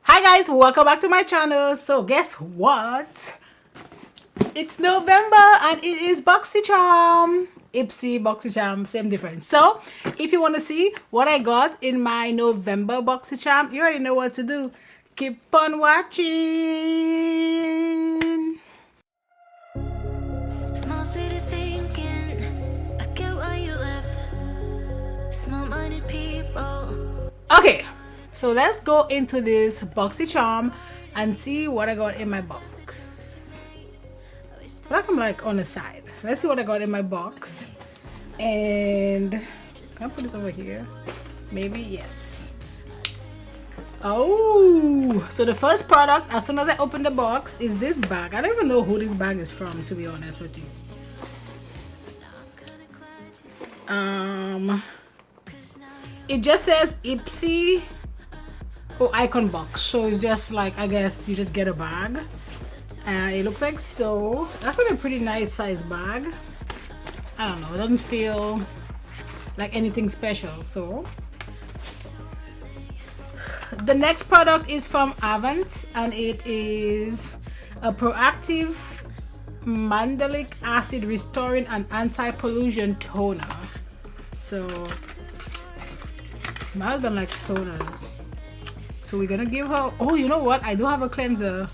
Hi guys, welcome back to my channel. So guess what? It's November and it is Boxycharm. Ipsy, Boxycharm, same difference. So if you want to see what I got in my November Boxycharm, you already know what to do. Keep on watching. Small city thinking, I get why you left. Small-minded people. Okay, so let's go into this Boxycharm and see what I got in my box. Like I'm like on the side. Let's see what I got in my box. And can I put this over here? Maybe, yes. Oh, so the first product, as soon as I open the box, is this bag. I don't even know who this bag is from, to be honest with you. It just says Ipsy icon box, so it's just like, I guess you just get a bag and it looks like so. That's like a pretty nice size bag. I don't know, it doesn't feel like anything special. So the next product is from Avant and it is a proactive mandelic acid restoring and anti-pollution toner. So my husband likes toners, so we're gonna give her, oh, you know what, I do have a cleanser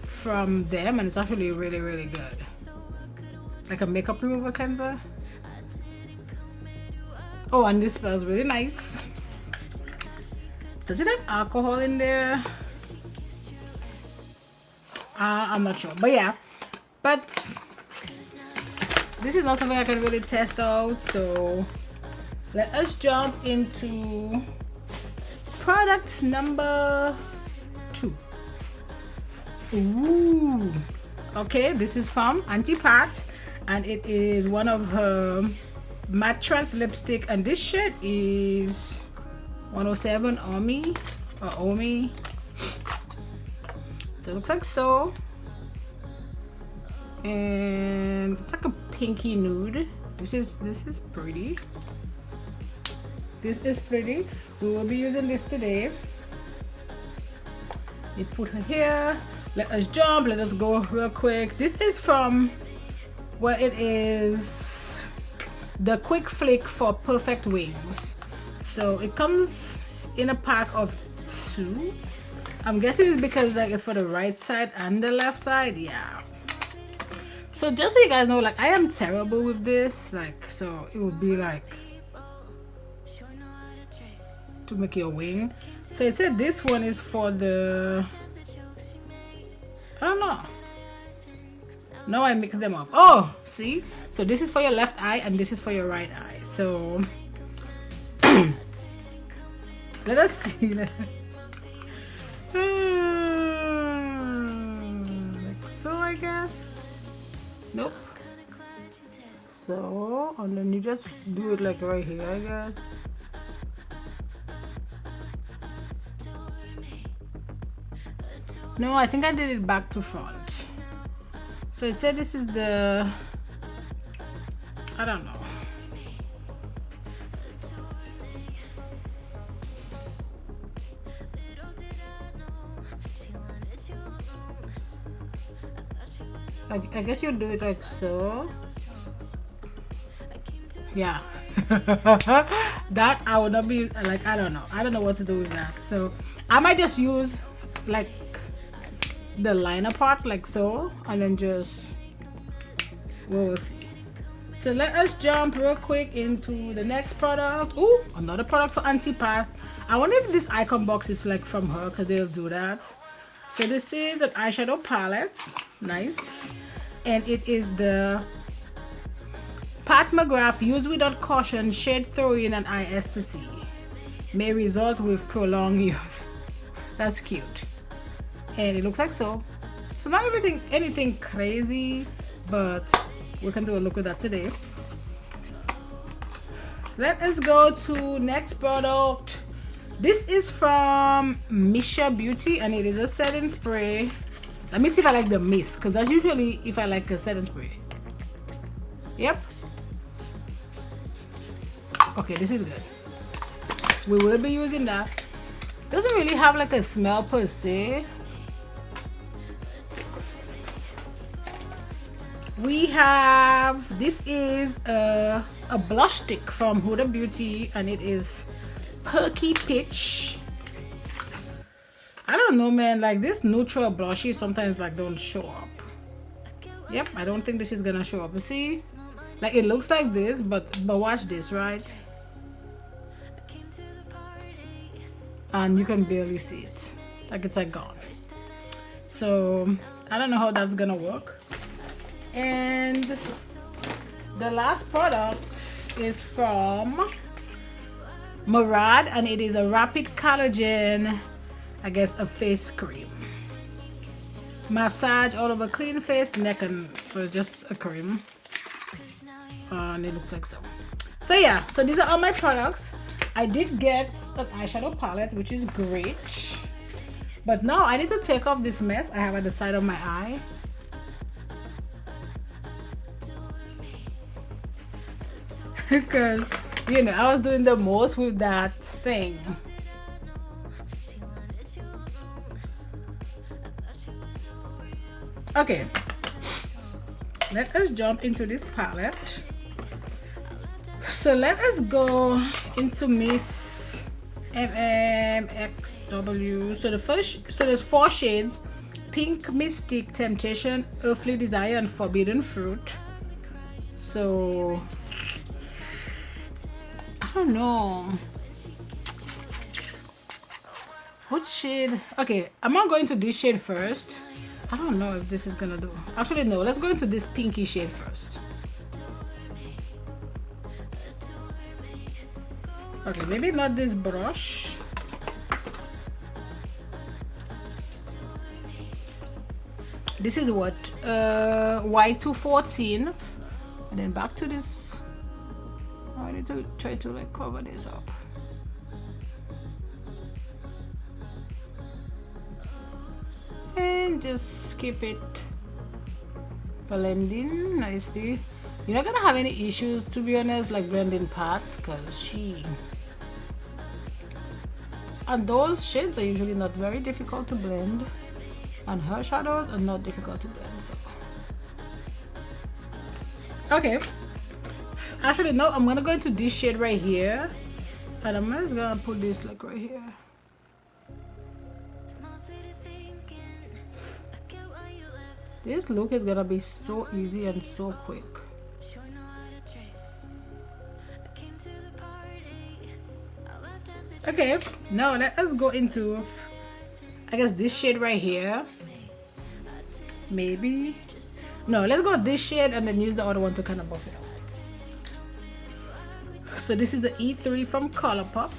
from them and it's actually really good, like a makeup remover cleanser. Oh, and this smells really nice. Does it have alcohol in there? I'm not sure, but yeah, but this is not something I can really test out, so let us jump into product number 2. Ooh, okay, this is from Auntie Pat and it is one of her MatteTrance lipstick, and this shade is 107 Omi or Omi. So it looks like so, and it's like a pinky nude. This is pretty. This is pretty. We will be using this today. You put her here. Let us jump. Let us go real quick. This is from, well, it is the Quick Flick for Perfect Wings. So it comes in a pack of 2. I'm guessing it's because like it's for the right side and the left side. Yeah. So just so you guys know, like I am terrible with this. Like, so it would be like to make your wing. So it said this one is for the, I don't know. No, I mixed them up. Oh, see? So this is for your left eye and this is for your right eye. So let us see. Like so, I guess. Nope. So, and then you just do it like right here, I guess. No, I think I did it back to front. So it said this is the, I don't know. I guess you do it like so. Yeah. That I would not be like, I don't know what to do with that. So I might just use like the liner part like so, and then just, we'll see. So let us jump real quick into the next product. Ooh, another product for Auntie Pat. I wonder if this icon box is like from her, because they'll do that. So this is an eyeshadow palette. Nice. And it is the Pat McGrath Use Without Caution Shade Throw-In and Eye Ecstasy. May result with prolonged use. That's cute. And it looks like so. So not anything crazy, but we can do a look with that today. Let us go to next product. This is from Mischo Beauty and it is a setting spray. Let me see if I like the mist, because that's usually if I like a setting spray. Yep. Okay, this is good. We will be using that. Doesn't really have like a smell per se. We have, this is a blush stick from Huda Beauty, and it is Perky Pitch. I don't know, man, like this neutral blushes sometimes like don't show up. Yep, I don't think this is gonna show up. You see, like it looks like this, but watch this, right? And you can barely see it, like it's like gone. So I don't know how that's gonna work. And the last product is from McGrath, and it is a rapid collagen, I guess, a face cream. Massage all over clean face, neck, and so it's just a cream. And it looks like so. So yeah, so these are all my products. I did get an eyeshadow palette, which is great. But now I need to take off this mess I have at the side of my eye. Because, you know, I was doing the most with that thing. Okay, let us jump into this palette. So let us go into Miss MMXW. So there's 4 shades: Pink, Mystic, Temptation, Earthly Desire, and Forbidden Fruit. So I don't know what shade. Okay, I'm not going to this shade first. I don't know if this is gonna do. Actually, no, let's go into this pinky shade first. Okay, maybe not this brush. This is what, Y214, and then back to this. I need to try to like cover this up. And just keep it blending nicely. You're not gonna have any issues, to be honest, like blending parts, because and those shades are usually not very difficult to blend, and her shadows are not difficult to blend. So okay, actually no, I'm gonna go into this shade right here, and I'm just gonna put this like right here. This look is gonna be so easy and so quick. Okay, now let us go into, I guess, this shade right here. Maybe. No, let's go with this shade and then use the other one to kind of buff it up. So this is the E3 from ColorPop.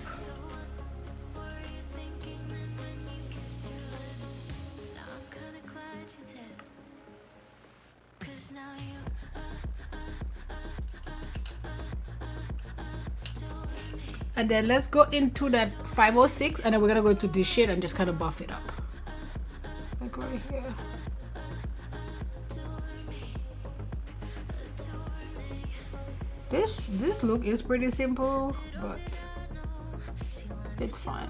And then let's go into that 506, and then we're gonna go into this shade and just kind of buff it up, like right here. This look is pretty simple, but it's fine.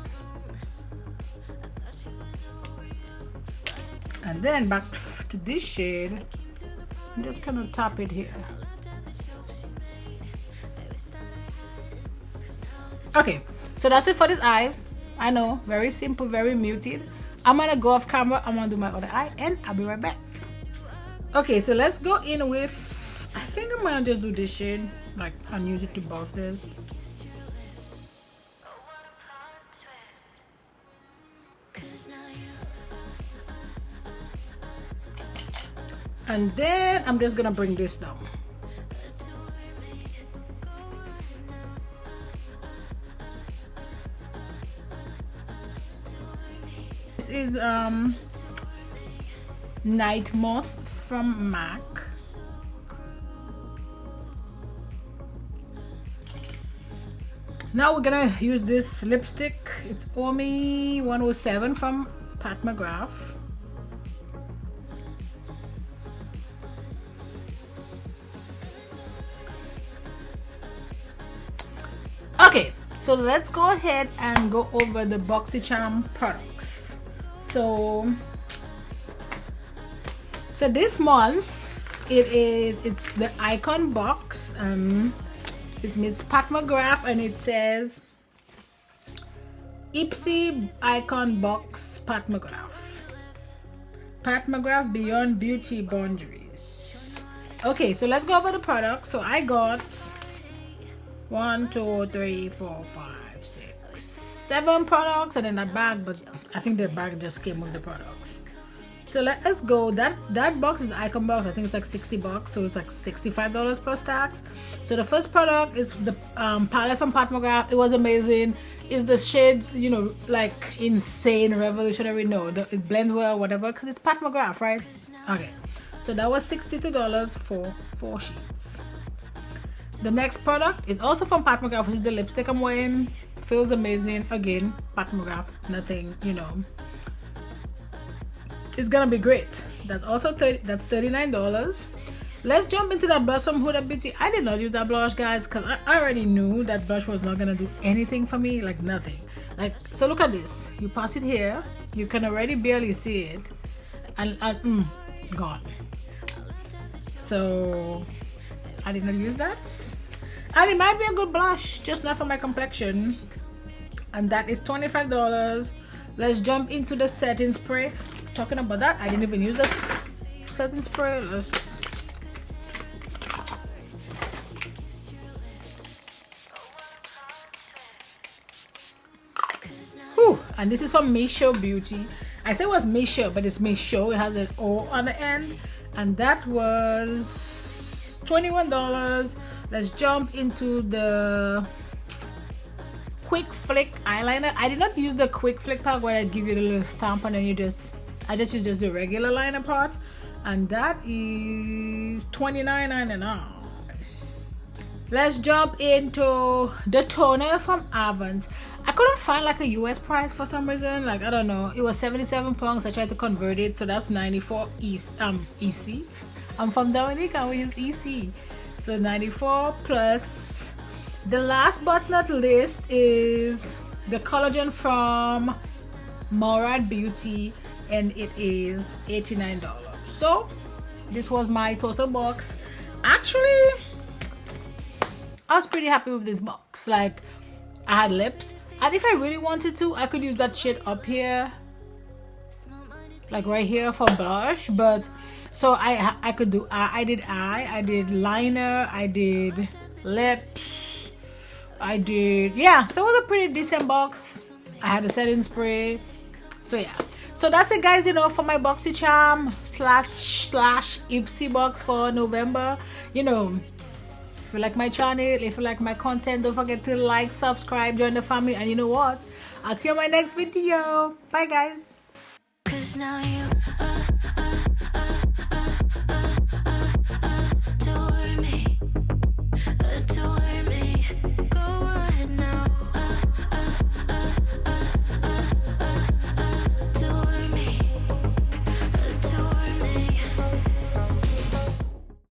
And then back to this shade, and just kind of tap it here. Okay, so that's it for this eye. I know, very simple, very muted. I'm gonna go off camera, I'm gonna do my other eye, and I'll be right back. Okay, so let's go in with, I think I'm gonna just do this shade, like, and use it to buff this. And then I'm just gonna bring this down. This is Nightmoth from M.A.C. Now we're gonna use this lipstick. It's Omi 107 from McGrath. Okay, So let's go ahead and go over the Boxycharm products. So this month it's the icon box. It's Miss McGrath, and it says Ipsy icon box McGrath. McGrath Beyond Beauty Boundaries. Okay, so let's go over the products. So I got 1, 2, 3, 4, 5, 6, 7 products, and then that bag, but I think the bag just came with the products. So let us go. That box is the icon box. I think it's like $60, so it's like $65 plus tax. So the first product is the palette from McGrath. It was amazing. Is the shades, you know, like insane, revolutionary? No, it blends well, whatever, because it's McGrath, right? Okay, so that was $62 for 4 sheets. The next product is also from McGrath, which is the lipstick I'm wearing. Feels amazing. Again, McGrath, nothing, you know. It's gonna be great. That's also that's $39. Let's jump into that blush from Huda Beauty. I did not use that blush, guys, because I already knew that blush was not gonna do anything for me, like nothing. Like, so look at this. You pass it here, you can already barely see it, and gone. So I did not use that, and it might be a good blush, just not for my complexion. And that is $25. Let's jump into the setting spray. Talking about that, I didn't even use this setting spray. Let's and this is from Mischo Beauty. I said it was Mischo, but it's Mischo. It has an O on the end, and that was $21. Let's jump into the Quick Flick eyeliner. I did not use the Quick Flick part where I give you the little stamp and then I just use the regular liner part, and that is $29.99. Let's jump into the toner from Avant. I couldn't find like a US price for some reason. Like, I don't know. It was 77 pounds. I tried to convert it, so that's 94 EC. I'm from Dominica. We use EC. So 94 plus. The last but not least is the collagen from Morad Beauty, and it is $89. So this was my total box. Actually, I was pretty happy with this box. Like, I had lips, and if I really wanted to, I could use that shade up here, like right here for blush. But so I could do I did liner, I did lips, I did, yeah. So it was a pretty decent box. I had a setting spray. So yeah, so that's it, guys. You know, for my Boxycharm slash Ipsy box for November. You know, if you like my channel, if you like my content, don't forget to like, subscribe, join the family, and you know what? I'll see you in my next video. Bye, guys. 'Cause now you